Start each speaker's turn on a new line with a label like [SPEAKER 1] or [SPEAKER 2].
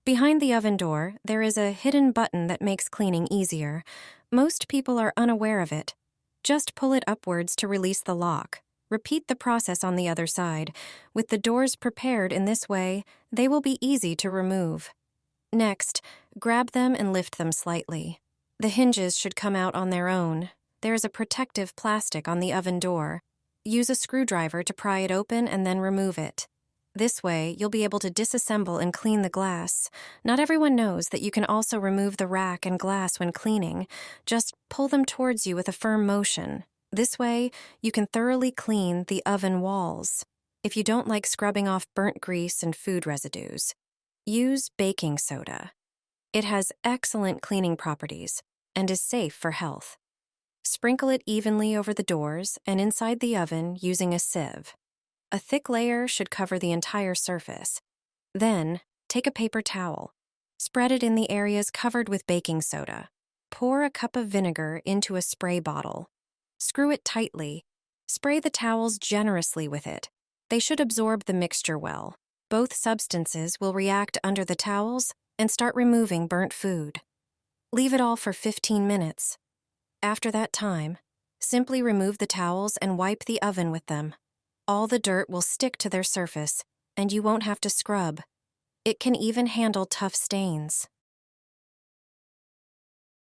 [SPEAKER 1] Behind the oven door, there is a hidden button that makes cleaning easier. Most people are unaware of it. Just pull it upwards to release the lock. Repeat the process on the other side. With the doors prepared in this way, they will be easy to remove. Next, grab them and lift them slightly. The hinges should come out on their own. There is a protective plastic on the oven door. Use a screwdriver to pry it open and then remove it. This way, you'll be able to disassemble and clean the glass. Not everyone knows that you can also remove the rack and glass when cleaning. Just pull them towards you with a firm motion. This way, you can thoroughly clean the oven walls. If you don't like scrubbing off burnt grease and food residues, use baking soda. It has excellent cleaning properties and is safe for health. Sprinkle it evenly over the doors and inside the oven using a sieve. A thick layer should cover the entire surface. Then, take a paper towel. Spread it in the areas covered with baking soda. Pour a cup of vinegar into a spray bottle. Screw it tightly. Spray the towels generously with it. They should absorb the mixture well. Both substances will react under the towels and start removing burnt food. Leave it all for 15 minutes. After that time, simply remove the towels and wipe the oven with them. All the dirt will stick to their surface, and you won't have to scrub. It can even handle tough stains.